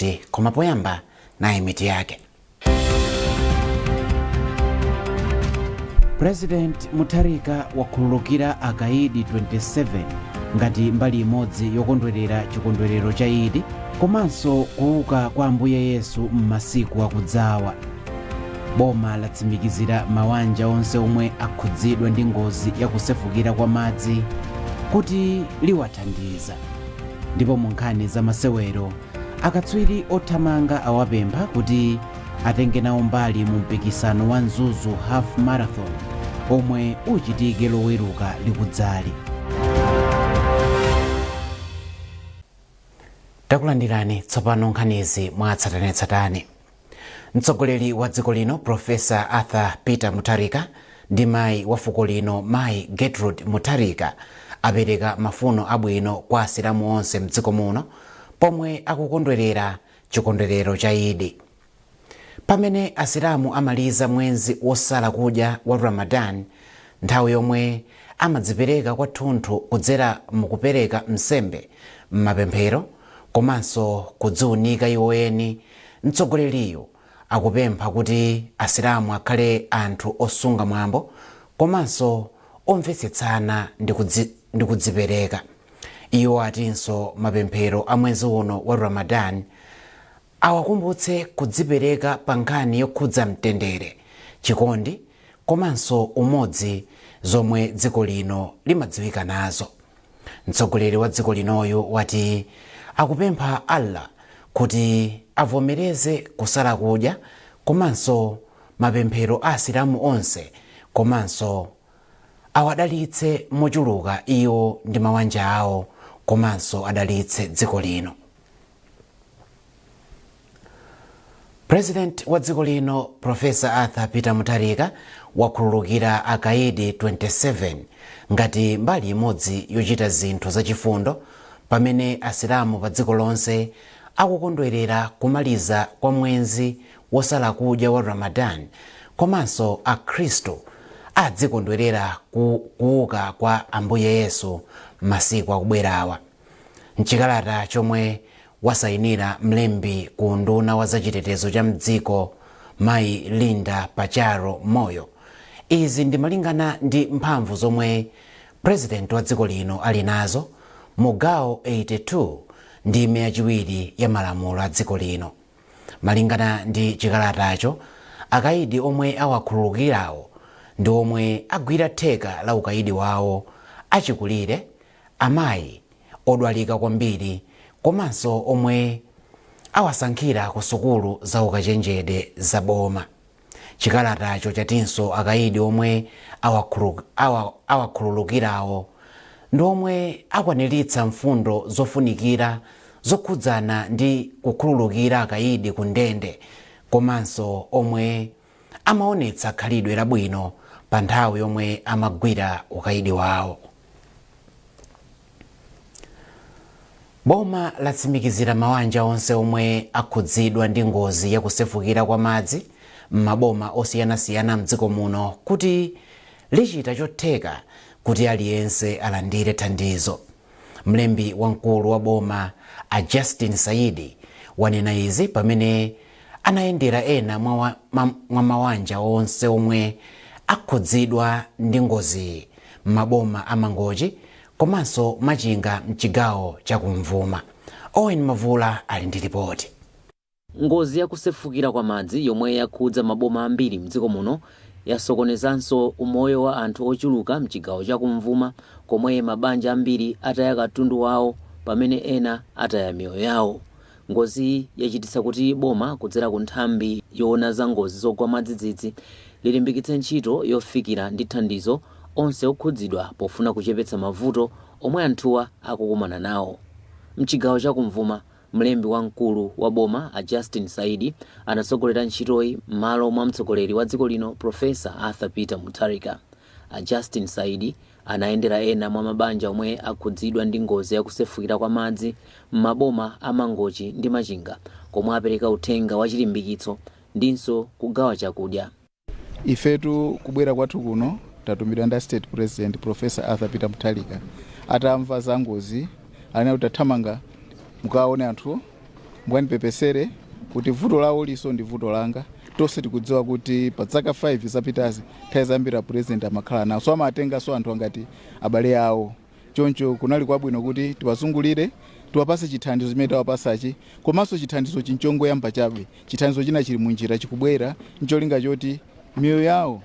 kuti koma poyamba naye miti yake. President Mutharika wakhululukira akaidi 27 ngati mbali imodzi yokondwerera chikondwerero cha Idi komanso kuuka kwa Ambuye Yesu m'masiku akudzawa. Boma latsimikizira mabanja onse omwe akhudzidwa ndi ngozi yakusefukira kwa madzi kuti liwathandiza. Ndipo mu nkhani za masewero akatswiri othamanga awapempha kuti atenge nawo mbali mu mpikisano wa Mzuzu Half Marathon omwe uchitike loweruka likudzali. Takulandirani tsopano nkhanizi mwatsatanetsatane. Mtsogoleri wa dziko lino Profesa Arthur Peter Mutharika ndi mayi wa fuko lino Mayi Gertrude Mutharika apereka mafuno abwino kwa asilamu onse mdziko muno pomwe akukondwerera chikondwerero cha Idi. Pamene asilamu amaliza mwezi wosala kudya wa Ramadan, nthawi yomwe amadzipereka kwathunthu kudzera mukupereka nsembe m'mapemphero komanso kudziunika iwo eni, mtsogoleriyo akupempha kuti asilamu akhale anthu osunga mwambo komanso omvetsetsana ndi kudzipereka. Iwo atinso mapemphero a mwezi uno wa Ramadan awakumbutse kudzipereka pa nkhani yokhudza mtendere, chikondi komanso umodzi zomwe dziko lino limadziwika nazo. Mtsogoleri wa dziko linoyo wati akupempha Allah kuti avomereze kusala kudya komanso mapemphero a asilamu onse komanso awadalitse mochuluka iwo ndi mabanja awo komanso adalitse dziko lino. President wa dziko lino Profesa Arthur Peter Mutharika wakhululukira akaidi 27 ngati mbali imodzi yochita zinthu zachifundo pamene asilamu pa dziko lonse akukondwerera kumaliza kwa mwezi wosala kudya wa Ramadan komanso akhristu adzikondwerera kuuka kwa Ambuye Yesu masiku akubwerawa. Mchikalata chomwe wasayinira mlembi ku nduna wa zachitetezo cha mdziko Mayi Linda Pacharo Moyo, izi ndi malingana ndi mphamvu zomwe President wa dziko lino ali nazo mu gawo 82 ndi ndime yachiwiri ya malamulo a dziko lino. Malingana ndi chikalatacho, akaidi omwe awakhululukirawo ndi omwe agwira theka la ukaidi wawo achikulire, amayi odwalika kwambiri komanso omwe awasankhira ku sukulu za ukachenjede za boma. Chikalatacho chatinso akaidi omwe awakhululukirawo ndi omwe akwaniritsa mfundo zofunikira zokhudzana ndi kukhululukira akaidi ku ndende komanso omwe amaonetsa khalidwe labwino pa nthawi yomwe amagwira ukaidi wawo. Boma latsimikizira mabanja onse omwe akhudzidwa ndi ngozi yakusefukira kwa madzi m'maboma osiyanasiyana mdziko muno kuti lichita chotheka kuti aliyense alandire thandizo. Mlembi wamkulu wa boma a Justin Saidi wanena izi pamene anayendera ena mwa mabanja onse omwe akhudzidwa ndi ngozi m'maboma a Mangochi komanso Machinga mchigawo cha Kumvuma. Owen Mavula ali ndi ripoti. Ngozi yakusefukira kwa madzi yomwe yakhudza maboma ambiri mdziko muno yasokonezanso umoyo wa anthu ochuluka mchigawo cha Kumvuma, komwe mabanja ambiri ataya katundu wawo pamene ena ataya miyoyo yawo. Ngozi yachititsa kuti boma kudzera ku nthambi yoona za ngozi zogwa madzidzidzi lilimbikitse ntchito yofikira ndi thandizo onse okhudzidwa pofuna kuchepetsa mavuto omwe anthuwa akukumana nawo. Mchigawo cha Kumvuma, mlembi wamkulu wa boma a Justin Saidi anatsogolera ntchitoyi m'malo mwa mtsogoleri wa dziko lino Profesa Arthur Peter Mutharika. A Justin Saidi anayendera ena mwa mabanja omwe akhudzidwa ndi ngozi yakusefukira kwa madzi m'maboma a Mangochi ndi Machinga, komwe apereka uthenga wa chilimbikitso ndinso kugawa chakudya. Ifetu kubwera kwathu kuno tatumidwa ndi State President Professor Arthur Peter Mutharika atamva za ngozi anena kuti athamanga mukaone anthu mbwanipepesere kuti vuto lawo liso ndi vuto langa. Tonse tikudziwa kuti pa zaka 5 zapitazi nthawi zambiri president amakhala nawo, so amatenganso anthu angati abale awo. Choncho kunali kwabwino kuti tiwazungulire, tiwapase chithandizo chimene tawapasachi, komanso chithandizo chinchongo yamba chabe. Chithandizo china chili munjira chikubwera, ncholinga choti miyoyo yawo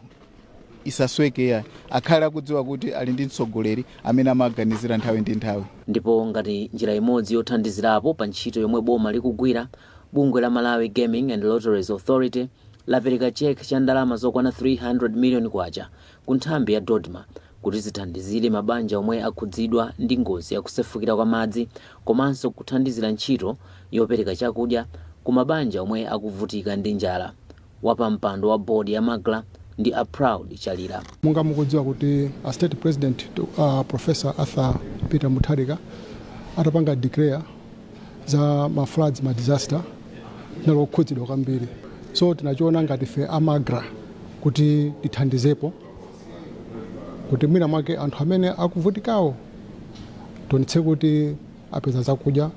isasweke, akhale akudziwa kuti ali ndi mtsogoleri amene amaganizira nthawi ndi nthawi. Ndipo ngati njira imodzi yothandizirapo pa ntchito yomwe boma likugwira, bungwe la Malawi Gaming and Lotteries Authority lapereka cheki cha ndalama zokwana 300 million kwacha ku nthambi ya Dodma kuti zithandizire mabanja omwe akhudzidwa ndi ngozi yakusefukira kwa madzi, komanso kuthandizira ntchito yopereka chakudya ku mabanja omwe akuvutika ndi njala. Wapampando wa bodi ya Magla ndi Proud Chalira. Munga mukudziwa kuti State President Professor Arthur Peter Mutharika atapanga declare za floods disaster nalo khudzidwa kwambiri. So tinachiona ngati fe Amagra kuti tithandizepo kuti mwina mwake anthu amene akuvutikawo tonetse kuti apeza zakudya,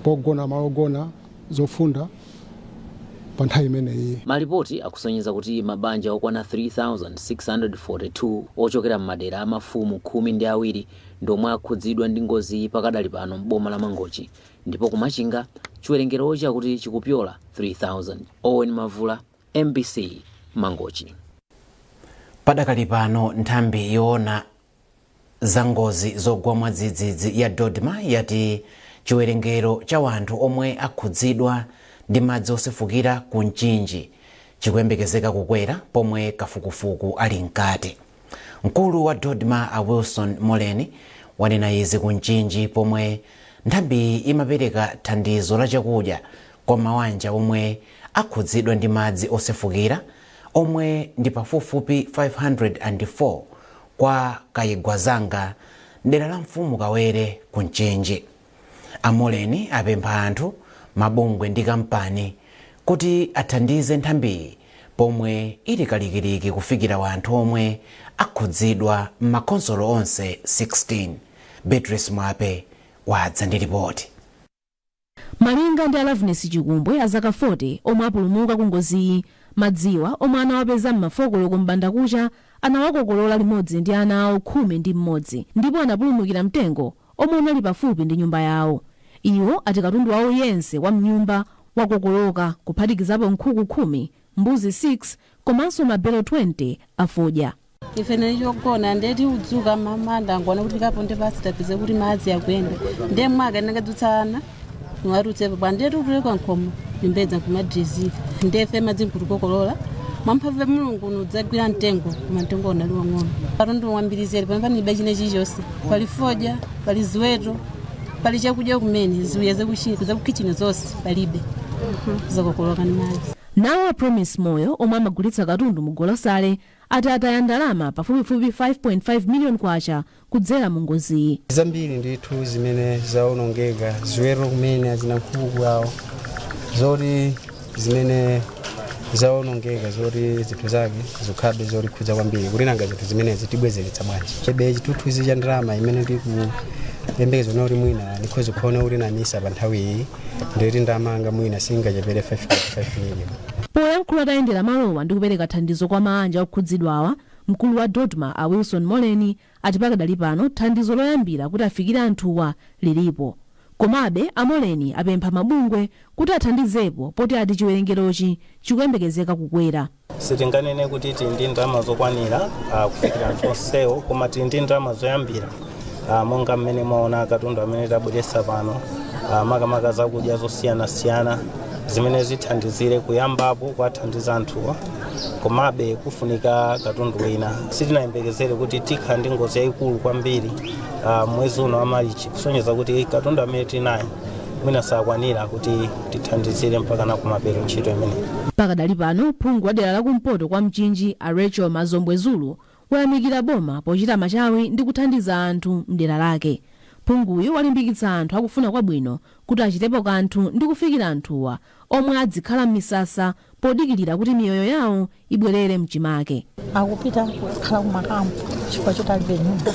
pogona, malogona, zofunda pa nthawi imeneyi. Malipoti akusonyeza kuti mabanja okwana 3642 ochokera m'madera amafumu 12 ndomwe akhudzidwa ndi ngozi pakadali pano m'boma la Mangochi, ndipo kumachinga chiwerengero chakuti chikupyola 3000. Owen Mavula, MBC, Mangochi. Padakali pano nthambi yoona za ngozi zogwa mwadzidzidzi ya Dodma yati chiwerengero cha wanthu omwe akhudzidwa ndi madzi osefukira ku Mchinji chikuyembekezeka kukwera pomwe kafukufuku ali mkati. Mkulu wa Dodma Wilson Moleni wanena izi ku Mchinji pomwe nthambi imapereka thandizo la chakudya kwa mabanja omwe akhudzidwa ndi madzi osefukira omwe ndi pafupifupi 504 kwa Kayigwazanga, dera la Mfumu Kawere ku Mchinji. Amoleni apempha anthu, mabungwe ndi kampani kuti athandize nthambi pomwe ili kalikiliki kufikira wanthu omwe akhudzidwa m'makonsolo onse 16. Beatrice Mwape wadza ndi ripoti. Malinga ndi Alaveness Chikumbwe azaka 40 omwe apulumuka ku ngoziyi, madziwa omwe anawapeza m'mafokolo kumbanda kucha anawakokolola limodzi ndi ana awo 11 ndipo anapulumukira mtengo omwe unali pafupi ndi nyumba yawo. Iwo ati katundu wawo yense wa mnyumba wakokoloka kuphatikizapo nkhuku 10, mbuzi 6 komanso mabelo 20 afodya. Ife nilichogona ndeti udzuka mamanda ngona kuti kaponde pasi tapize kuti madzi akwenda ndiye mwaka ndingadzutsana niwarutsepo pandeti utulekwa nkhomo nimbedza kumadrizivi ndefe madzi mkutukokolola mwamphamvu mulungu nudzagwira mtengo koma mtengo unali wang'ono. Katundu wambirizeri pamene chine chilichonse pali fodya, pali ziweto, pali chakudya kumene ziwiya zakukichini zonse palibe zakokoloka ndi madzi. Nawo Promise Moyo omwe amagulitsa katundu mu Golosale ati ataya ndalama pafupifupi 5.5 million kwacha kudzera mu ngoziyi. Zambiri ndithu zimene zaonongeka, ziweto kumene azina nkhuku awo zoti zimene zaonongeka zoti zinthu zake zikhabe zoti khudza kwambiri kuti nanga zinthu zimene zitibwezeretsa bwanji. Chebe chituthuzi cha ndalama imene tikuyembekeza noti mwina likhoza kuona kuti namisa pa nthawi iyi nditi ndamanga mwina singachepere 5.5 million. Poyankhula tayendera malowa ndi kupereka thandizo kwa mabanja okhudzidwawa, mkulu wa Dodma Wilson Moleni ati pakadali pano thandizo loyambira kuti afikire anthuwa lilipo. Komabe Amoleni apempha mabungwe kuti athandizepo poti ati chiwerengerochi chikuyembekezeka kukwera. Sitinganene kuti tili ndi ndalama zokwanira kufikira anthu onsewo, koma tili ndi ndalama zoyambira monga mmene mwaona katundu amene tabweretsa pano, makamaka zakudya zosiyanasiyana zimene zithandizire kuyambapo kwathandiza anthuwa. Komabe kufunika katundu wina. Sitinayembekezere kuti tikhala ndi ngozi yayikulu kwambiri mwezi uno wa Marichi, kusonyeza kuti katundu amene tinayo mwina sakwanira kuti tithandizire mpaka na kumapeto ntchito imene. Pakadali pano phungu wa dera la kumpoto kwa Mchinji Rachel Mazombwe Zulu wayamikira boma pochita machawi ndi kuthandiza anthu mdera lake. Phunguyo walimbikitsa anthu akufuna kwabwino kuti achitepo kanthu ndi kufikira anthuwa omwe adzikhala m'misasa podikilira kuti miyoyo yawo ibwerere mchimake. Akupita kukhala kumakampu chifukwa choti alibe nyumba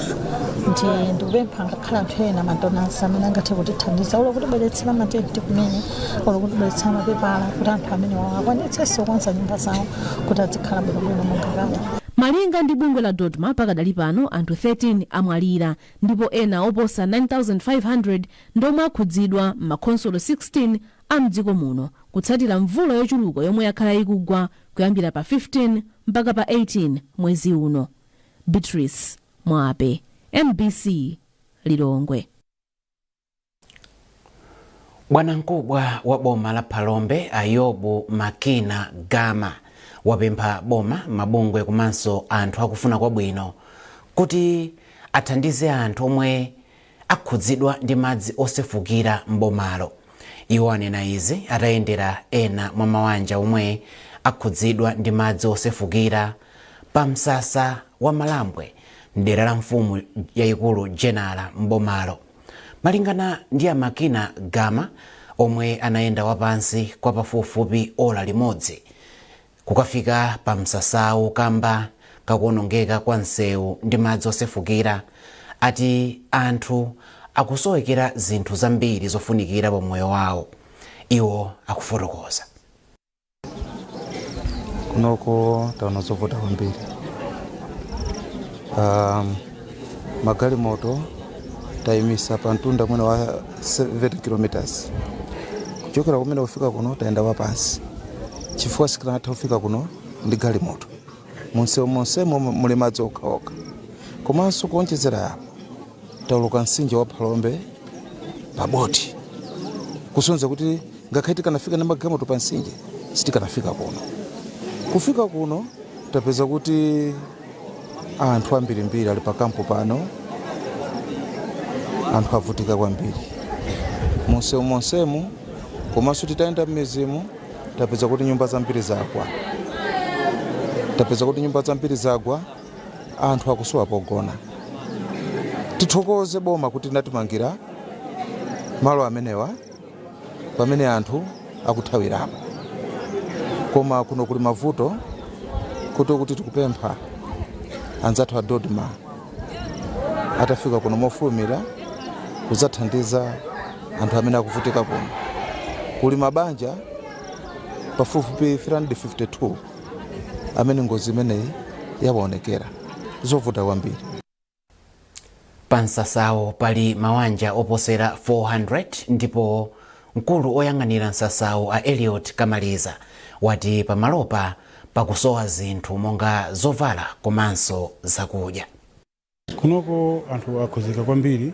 ndiye ndikupempha ngakhala anthu ena madonasi amene angathe kutithandiza ulo kutibweretsera matenti kumene ulo kutibweretsera mapepala kuti anthu amene akwanitsenso kukonza nyumba zawo kuti azikhala bwinobwino monga kale. Malinga ndi bungwe la Dodma pakadali pano anthu 13 amwalira ndipo ena oposa 9500 ndomwe akhudzidwa m'makhonsolo 16 a mdziko muno kutsatira mvula yochuluka yomwe yakhala ikugwa kuyambira pa 15 mpaka pa 18 mwezi uno. Beatrice Mwape, MBC, Lilongwe. Bwanamkubwa wa boma la Phalombe Ayobu Makina Gama wapempha boma, mabungwe komanso anthu akufuna kwabwino kuti athandize anthu omwe akhudzidwa ndi madzi osefukira mbomalo. Iwo anena izi atayendera ena mwa mabanja omwe akhudzidwa ndi madzi osefukira pa msasa wa Malambwe mdera la mfumu yayikulu Jenala mbomalo. Malingana ndi Makina Gama omwe anayenda wapansi kwa pafupifupi ola limodzi kukafika pa msasawo kamba kakuonongeka kwa nsewu ndi madzi osefukira, ati anthu akusowekera zinthu zambiri zofunikira pa moyo wawo. Iwo akufotokoza. Kunoko taona zovuta kwambiri. Magalimoto tayimisa pa mtunda mwene wa 70 km. Kuchokera kumene kufika kuno taenda wapansi. Chifukwa sikanatha kufika kuno ndi galimoto. Munsewu monsemo muli madzi okhaokha. Komanso kuonjezera apo tauluka mtsinje wa Phalombe pa boti. Kusonza kuti ngakhale tikanafika ndi magalimoto pa mtsinje sitikanafika kuno. Kufika kuno tapeza kuti anthu ambirimbiri ali pa kampo pano, anthu avutika kwambiri. Munsewu monsemo komanso titaenda m'mizimu tapeza kuti nyumba zambiri zagwa. Anthu akusowa pogona. Tithokoze boma kuti natimangira malo amenewa pamene anthu akuthawirapo. Koma kuno kuli mavuto kuti tikupempha anzathu a Dodma atafika kuno mofulumira kudzathandiza anthu amene akuvutika kuno. Kuli mabanja pafupifupi 352 amene ngozi imeneyi yawaonekera. Zovuta kwambiri. Pansasawo pali mawanja oposera 400 ndipo mkulu oyang'anira nsasawo a Elliot Kamaliza wati pamalopa pakusowa zinthu monga zovala komanso zakudya. Kunoko anthu akhuzika kwambiri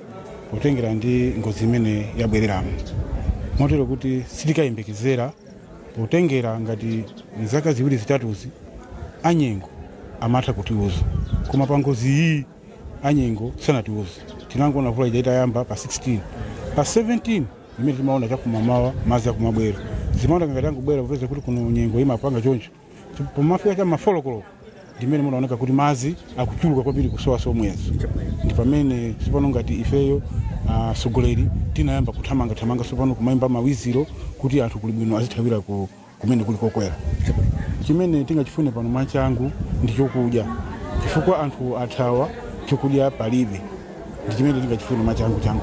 potengera ndi ngozi imene yabwereramo. Motero kuti sitikayembekezera potengera ngati zaka ziwiri zitatuzi anyengo amatha kutiuza. Koma pa ngozi iyi anyengo sanatiuza. Tinangona vula itayamba pa 16. Pa 17 imene timaona chakumamawa mazi akumabwera. Zimaona ngati angubwera kupeza kuti kuno nyengo imapanga choncho. Pomafika cha mafolokolo ndimene munaoneka kuti mazi akuchuluka kwambiri kusowa somwezo. Ndi pamene sipano ngati ifeyo sogoleri tinayamba kuthamanga sopano kumayimba mawiziro kuti anthu kuli bwino azithawira kumene kuli kokwera. Chimene tingachifune pano mwachangu ndi chokudya. Chifukwa anthu athawa chokudya palibe. Ndi chimene tingachifune mwachangu pano.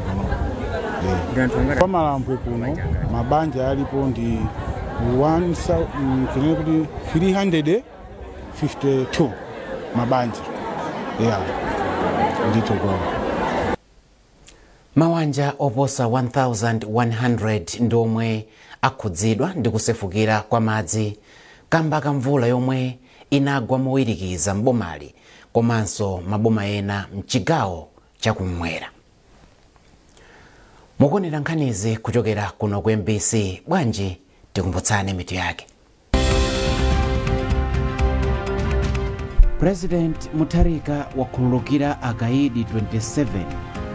Kwa Malambwe kuno mabanja alipo ndi 352 mabanja. Ndito kwa mawanja oposa 1100 ndomwe akhudzidwa ndi kusefukira kwa madzi kamba kamvula yomwe inagwa mowirikiza mbomali komanso maboma ena mchigawo chakumwera. Mukonera nkhanizi kuchokera kuno ku MBC. Bwanji tikumbutsane mitu yake. President Mutharika wakhululukira akaidi 27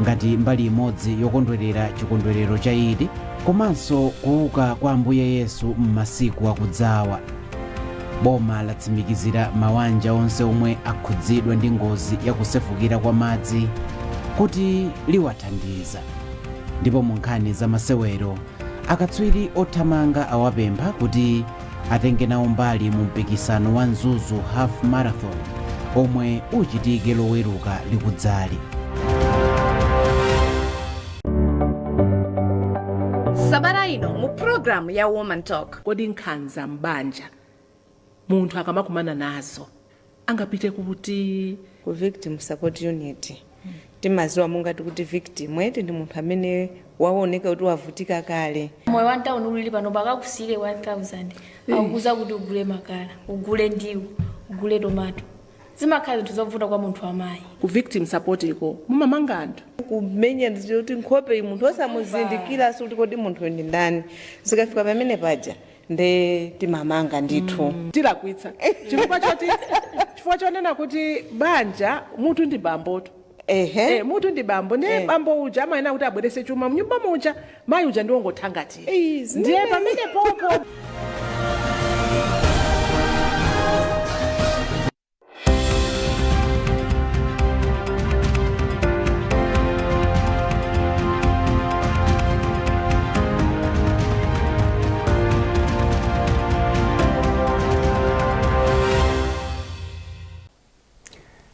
ngati mbali imodzi yokondwerera chikondwerero cha Idi komanso kuuka kwa Ambuye Yesu m'masiku akudzawa. Boma latsimikizira mawanja onse omwe akhudzidwa ndi ngozi yakusefukira kwa madzi kuti liwathandiza. Ndipo mu nkhani za masewero akatswiri othamanga awapempha kuti atenge nawo mbali mu mpikisano wa Mzuzu Half Marathon omwe uchitike loweruka likudzali. program ya Woman Talk. Kodi nkhanza mbanja munthu akamakumana nazo angapite kuti ku victim support unit timaziwa mungati kuti victim wete ndi munthu amene waoneka kuti wavutika kale. Moyo wa town uli pano bakakusile 1000 akukuza kuti ugule makala, ugule ndiwo, ugule tomato. Zimakhala zinthu zovuta kwa munthu amayi. Ku victim support iko mumamanga anthu kumenya ndicho kuti nkhope munthu osamuzindikira kuti kodi munthu ndi ndani. Zikafika pamene paja nde timamanga ndithu. Tilakwitsa chifukwa chonena kuti banja munthu ndi bamboto. Munthu ndi bambo ne bambo uja amayenera kuti abwerese chuma mnyumba muja, mayi uja ndiwo ngothangatira. Ndiye pamene popo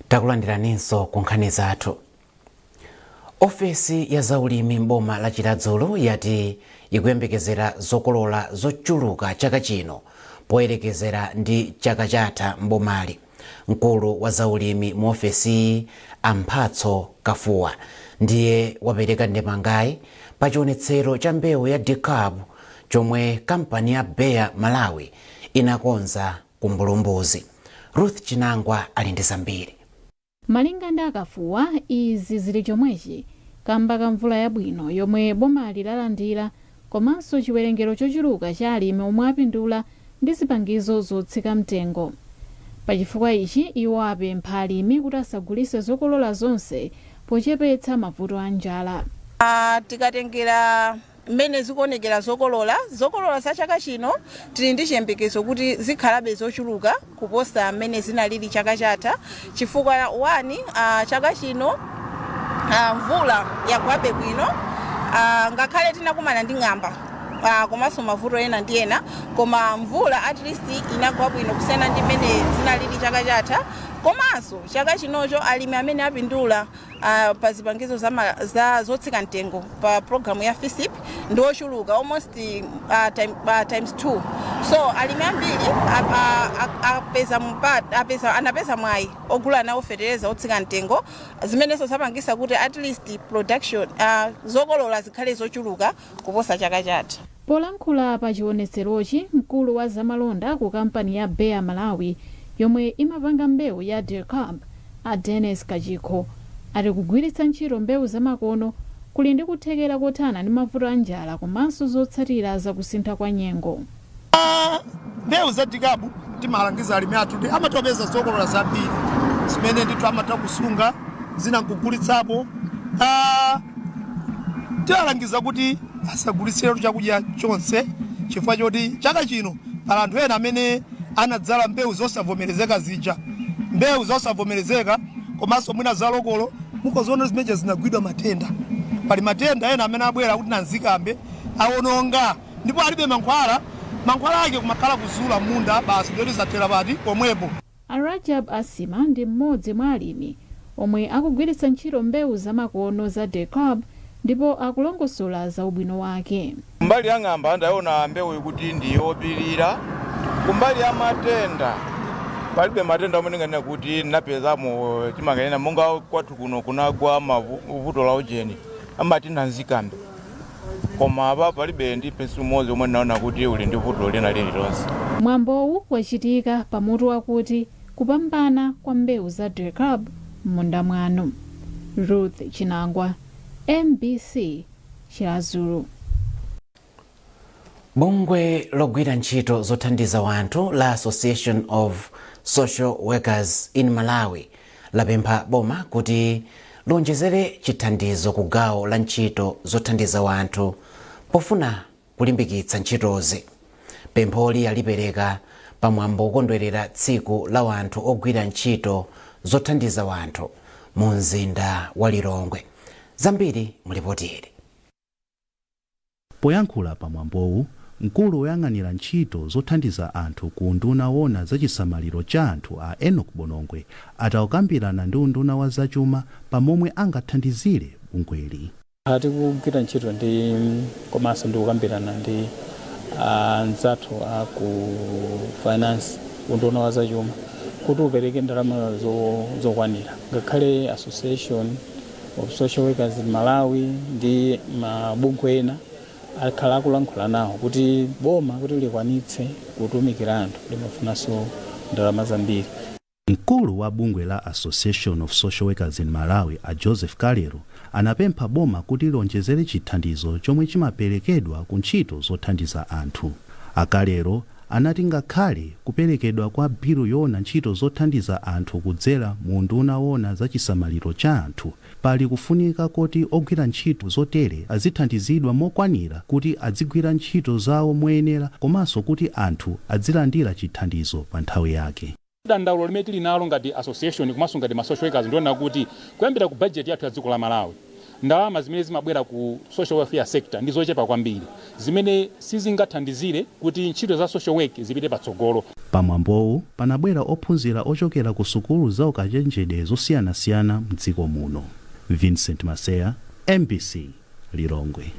takulandiraninso ku nkhani zathu. Ofesi ya zaulimi mboma la Chiladzulo yati ikuyembekezera zokolola zochuluka chaka chino poyerekezera ndi chaka chatha mbomali. Mkulu wa zaulimi mu ofesi Amphatso Kafuwa ndiye wapereka ndemangayi pa chionetsero cha mbewu ya DCAB chomwe kampani ya Bayer Malawi inakonza ku Mbulumbuzi. Ruth Chinangwa ali ndi zambiri. Malinga ndi Akafuwa izi zili chomwechi kamba ka mvula yabwino yomwe bomali lalandira komanso chiwerengero chochuluka cha alimi omwe apindula ndi zipangizo zotsika mtengo. Pachifukwa ichi iwo apempha alimi kuti asagulise zokolola zonse pochepetsa mavuto a njala. Tikatengera mmene zikuonekera zokolola za chaka chino tili ndi chiyembekezo kuti zikhalabe zochuluka kuposa mmene zinalili chaka chatha chifukwa chaka chino mvula yakwabe bwino ngakhale tinakumana ndi ng'amba komanso mavuto ena ndi ena koma mvula at least inagwa bwino kusiyana ndi mmene zinalili chaka chatha. Komanso chaka chinocho alimi amene apindula pa zipangizo za zotsika mtengo pa programu ya FSIP ndi ochuluka almost times 2. So alimi ambiri anapeza mwayi ogula nawo fetereza otsika mtengo zimenenso zapangisa kuti at least production zokolola zikhale zochuluka kuposa chaka chatha. Polankhula pa chionetserochi mkulu wa zamalonda ku kampani ya Bayer Malawi yomwe imapanga mbewu ya DCAB Dennis Kachiko ati kugwiritsa ntchito mbewu zamakono kuli ndi kuthekera kothana ndi mavuto a njala komanso zotsatira zakusintha kwa nyengo. Mbewu za DCAB timalangiza alimi athu kuti amatopeza zokolola zambiri zimene ndithu amatha kusunga zina nkugulitsapo. Tiwalangiza kuti asagulitsire chakudya chonse chifukwa choti chaka chino pala anthu ena amene anadzala mbewu zosavomerezeka zija. Mbewu zosavomerezeka komanso mwina zalokolo mukoziona zimene zinagwidwa matenda. Pali matenda ena amene abwera kuti nanzikambe awononga ndipo alibe mankhwala ake kumakhala kuzula munda basi ndoti zathera pati pomwepo. Rajab Asima ndi mmodzi mwa alimi omwe akugwiritsa ntchito mbewu zamakono za DCAB ndipo akulongosola za ubwino wake. Mbali ya ng'amba ndaona mbewu kuti ndi yopirira. Kumbali ya matenda palibe matenda omwe kuti napezamo chimanganena monga kwathu kuno kunagwa mavuto la ujeni amati nanzikambe koma apa palibe ndi pesi umodzi omwe naona kuti uli ndi vuto lina lililonse. Mwambowu wachitika pamutu wakuti kupambana kwa mbewu za DCAB m'munda mwanu. Ruth Chinangwa, MBC Chiladzulo. Bungwe logwira ntchito zothandiza wanthu la Association of Social Workers in Malawi lapempha boma kuti lonjezere chithandizo ku gawo la ntchito zothandiza wanthu pofuna kulimbikitsa ntchitozi. Pempholi alipereka pamwambo okondwerera tsiku la wanthu ogwira ntchito zothandiza wanthu mu mzinda wa Lilongwe. Zambiri mulipotire. Poyankhula pamwambowu mkulu woyang'anira ntchito zothandiza anthu ku nduna wona za chisamaliro cha anthu a Enoch Bonongwe atawukambirana ndi unduna wa zachuma pamomwe angathandizire bungweli. Tikugwira ntchito ndi komanso ndi kukambirana ndi anzathu aku finance unduna wa zachuma kuti upereke ndalama zokwanira ngakhale association of social workers in Malawi ndi mabungwe ena akhala akulankhula nawo kuti boma kuti likwanitse kutumikira anthu limafunanso ndalama zambiri. Mkulu wa bungwe la Association of Social Workers in Malawi a Joseph Kalero anapempha boma kuti lonjezere chithandizo chomwe chimaperekedwa ku ntchito zothandiza anthu. Akalero anati ngakhale kuperekedwa kwa bilu yona ntchito zothandiza anthu kudzera mu nduna wona za chisamaliro cha anthu, pali kufunika kuti ogwira ntchito zotere azithandizidwa mokwanira kuti adzigwira ntchito zawo moyenera komanso kuti anthu adzilandira chithandizo pa nthawi yake. Dandaulo limene tili nalo ngati association komanso ngati ma social workers ndiona kuti kuyambira ku budget yathu ya dziko la Malawi ndalama zimene zimabwera ku social welfare sector ndi zochepa kwambiri zimene sizingathandizire kuti ntchito za social work zipite patsogolo. Pamwambowu panabwera ophunzira ochokera ku sukulu za ukachenjede zosiyanasiyana mdziko muno. Vincent Maseya, MBC, Lilongwe.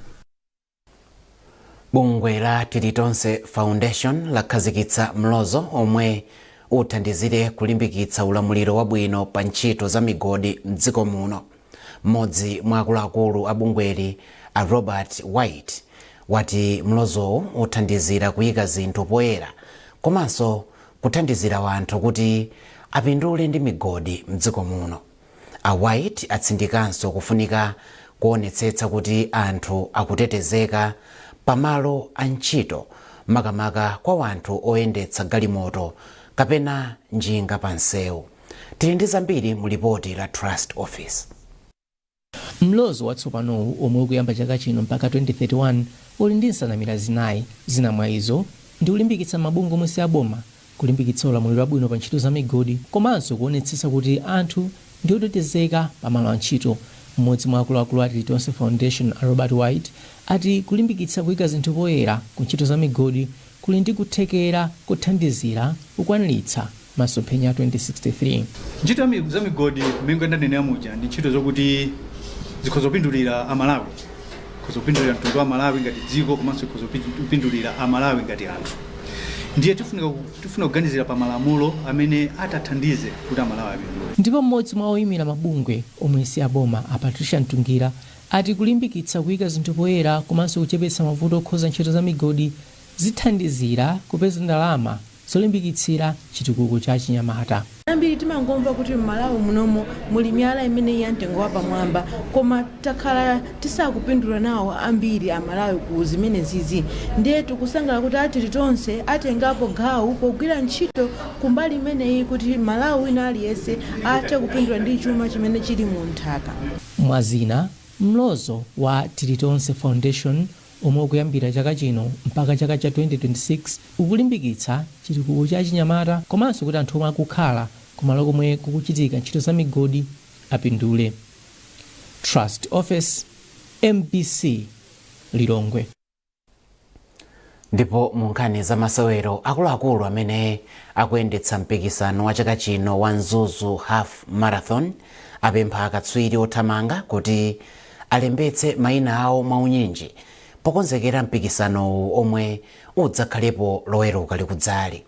Bungwe la Tilitonse Foundation lakhazikitsa mlozo omwe uthandizire kulimbikitsa ulamuliro wabwino pa ntchito za migodi mdziko muno. Mmodzi mwa akuluakulu a bungweli a Robert White wati mlozowu uthandizira kuyika zinthu poyera komanso kuthandizira wanthu kuti apindule ndi migodi mdziko muno. A White atsindikanso kufunika kuonetsetsa kuti anthu akutetezeka pamalo a ntchito makamaka kwa wanthu oyendetsa galimoto kapena njinga pa nsewu. Tili ndi zambiri mu ripoti la Trust Office. Mlozo watsopanowu omwe ukuyamba chaka chino mpaka 2031 uli ndi nsanamira zinayi. Zina mwa izo ndi kulimbikitsa mabungwe omwe si aboma, kulimbikitsa ulamuliro wabwino pa ntchito za migodi komanso kuonetsetsa kuti anthu ndi otetezeka pamalo a ntchito. Mmodzi mwa akuluakulu a Tilitonse Foundation a Robert White ati kulimbikitsa kuyika zinthu poyera ku ntchito za migodi kuli ndi kuthekera kuthandizira kukwaniritsa masomphenya a 2063. Ntchito za migodi mingo ndanenera muja ndi ntchito zokuti zikhozopindulira amalawi, khozopindulira mtundu wa Malawi ngati dziko komanso khozopindulira amalawi ngati anthu. Ndiye tifuna kuganizira pa malamulo amene atathandize kuti amalawi apindule. Ndipo mmodzi mwa oyimira mabungwe omwe si aboma a Patricia Ntungira ati kulimbikitsa kuyika zinthu poyera komanso kuchepetsa mavuto okhoza ntchito za migodi zithandizira kupeza ndalama zolimbikitsira chitukuko cha chinyamata. Ambiri timangomva kuti m'Malawi munomo muli miyala imene ya mtengo wapamwamba koma takhala tisakupindula nawo ambiri amalawi ku zimene zizi. Ndiye tikusangala kuti Tilitonse atengapo gawo pogwira ntchito kumbali imeneyi kuti Malawi wina aliyense athe kupindula ndi chuma chimene chili mu nthaka. Mwazina mlozo wa Tilitonse Foundation omwe ukuyambira chaka chino mpaka chaka cha 2026 ukulimbikitsa chitukuko cha chinyamata komanso kuti anthu omwe akukhala kumalo komwe kukuchitika ntchito za migodi apindule. Trust Office, MBC, Lilongwe. Ndipo mu nkhani za masewero akuluakulu amene akuyendetsa mpikisano wa chaka chino wa Mzuzu Half Marathon apempha akatswiri othamanga kuti alembetse mayina awo mwaunyinji pokonzekera mpikisano omwe udzakhalepo loweruka likudzali.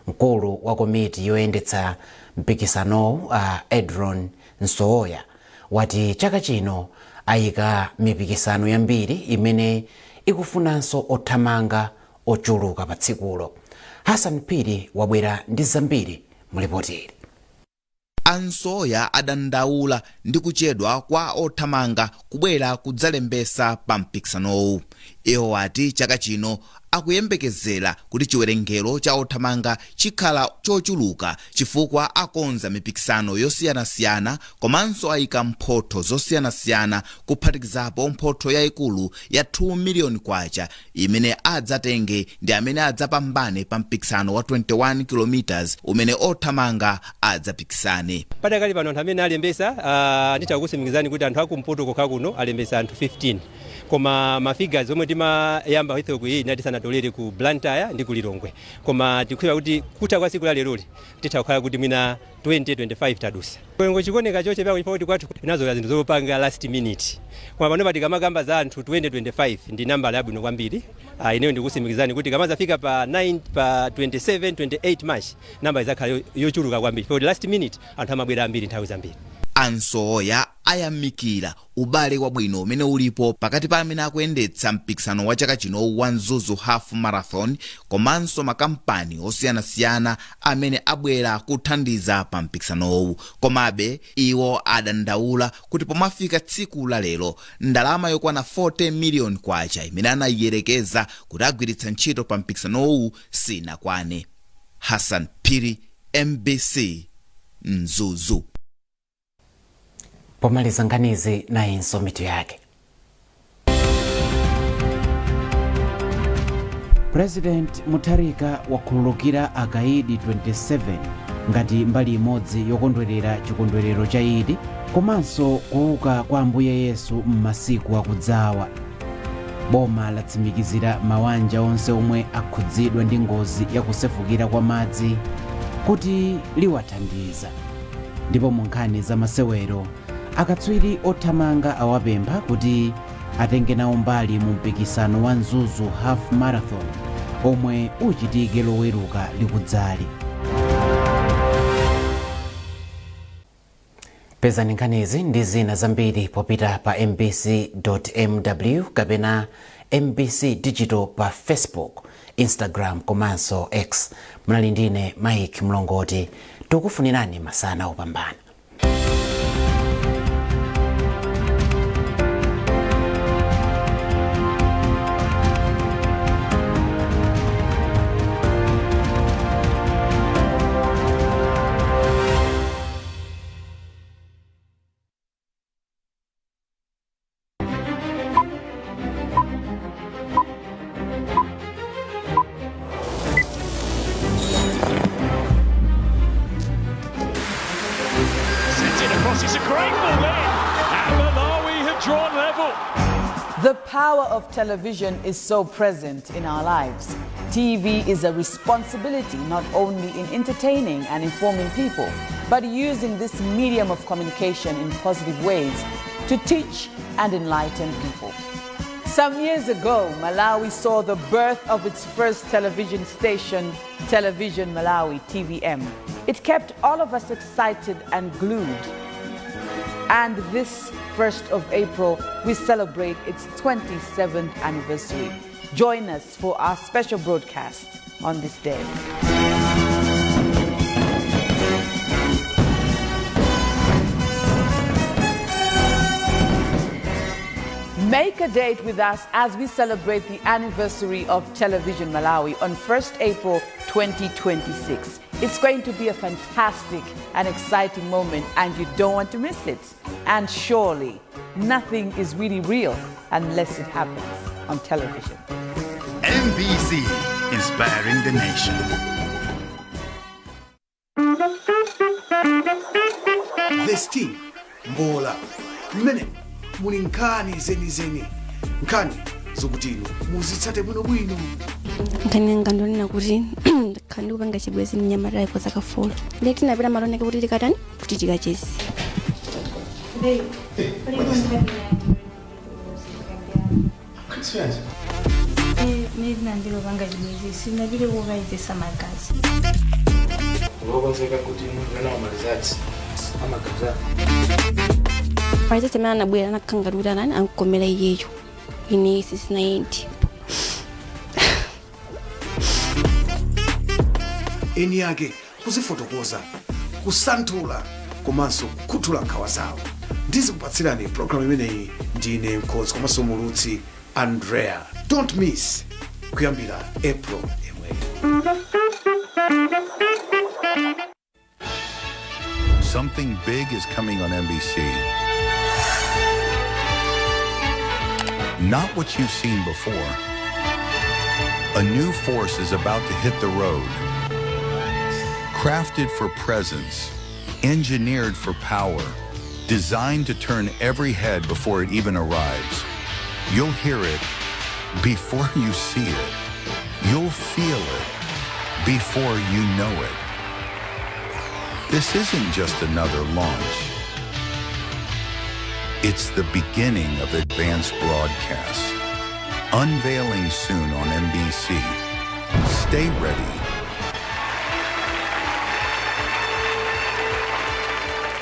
Mkulu wa komiti yoyendetsa mpikisano Edron Nsooya wati chaka chino ayika mipikisano yambiri imene ikufunanso othamanga ochuluka pa tsikulo. Hassan Piri wabwera ndi zambiri mu ripoti ili. Nsooya adandaula ndi kuchedwa kwa othamanga kubwera kudzalembesa pa mpikisanowu. Iwo ati chaka chino akuyembekezera kuti chiwerengero cha othamanga chikhala chochuluka chifukwa akonza mipikisano yosiyanasiyana komanso ayika mphotho zosiyanasiyana kuphatikizapo mphotho yayikulu ya 2 miliyoni kwacha imene adzatenge ndi amene adzapambane pa mpikisano wa 21 km umene othamanga adzapikisane. Padakali pano anthu amene alembesa nditakusimikizani kuti anthu akumpoto kokha kuno alembesa anthu 15. Koma mafigures omwe timayamba hitho kuyi inatisana ku Blantyre ndi ku Lilongwe. Koma tikukhulupirira kuti kutha kwa siku la lero titakhala kuti mwina 2025 tadusa. Kwengo chikoneka chochepa kuti kwathu inazo zinthu zopanga last minute. Koma pano patika makamba za anthu 2025 ndi namba yabwino kwambiri ineyo ndikusimikizani kuti kamaza fika pa 27 28 March namba izakhala yochuluka kwambiri for the last minute anthu amabwera ambiri nthawi zambiri. Ansoya ayamikira ubale wabwino umene ulipo pakati pa amene akuyendetsa mpikisano wa chaka chino wa Mzuzu Half Marathon komanso makampani osiyanasiyana amene abwera kuthandiza pa mpikisanowu. Komabe iwo adandaula kuti pomafika tsiku la lero ndalama yokwana 40 million kwacha imene anayiyerekeza kuti agwiritsa ntchito pa mpikisanowu sinakwane. Hassan Piri, MBC, Mzuzu. Pomaliza nkhanizi nayinso mitu yake. President Mutharika wakhululukira agaidi 27 ngati mbali imodzi yokondwerera chikondwerero cha Idi komanso kuuka kwa Ambuye Yesu m'masiku akudzawa. Boma latsimikizira mabanja onse omwe akhudzidwa ndi ngozi yakusefukira kwa madzi kuti liwathandiza. Ndipo mu nkhani za masewero akatswiri othamanga awapempha kuti atenge nawo mbali mu mpikisano wa Mzuzu Half Marathon omwe uchitike loweruka likudzali. Pezani nkhanizi ndi zina zambiri popita pa mbc.mw kapena MBC Digital pa Facebook, Instagram komanso X. Munali ndine Mike Mlongoti, tikufunirani masana opambana. It's a great ball in, and Malawi have drawn level. The power of television is so present in our lives. TV is a responsibility not only in entertaining and informing people, but using this medium of communication in positive ways to teach and enlighten people. Some years ago, Malawi saw the birth of its first television station, Television Malawi, TVM. It kept all of us excited and glued. And this 1st of April, we celebrate its 27th anniversary. Join us for our special broadcast on this day. Make a date with us as we celebrate the anniversary of Television Malawi on 1st April 2026. It's going to be a fantastic and exciting moment, and you don't want to miss it. And surely, nothing is really real unless it happens on television. MBC, inspiring the nation. This team, Mbola, Mene, Mulinkani Zeni, Nkani, Zugutino, Muzitsate Bunobino. Nkandonena kuti kandi kupanga chibwezi mnyamara iko zakafuna ndeti napita maloneka kuti tikatani kuti tikachezi Nina ndilo panga chibwezi sinapite kukaitesa magazi ulokonzeka kuti mwana wa malizati amagaza Maizese mena nabwera anakhanga kuti anani ankomera iyeyo ine sisinayendi eni yake kuzifotokoza kusantula komanso kuthula nkhawa zawo ndizikupatsirani programu imeneyi ndine mkhozi komanso mulutsi Andrea. Don't miss kuyambira April Something big is coming on NBC. Not what you've seen before. A new force is about to hit the road. Crafted for presence, engineered for power, designed to turn every head before it even arrives. You'll hear it before you see it. You'll feel it before you know it. This isn't just another launch. It's the beginning of advanced broadcasts. Unveiling soon on NBC. Stay ready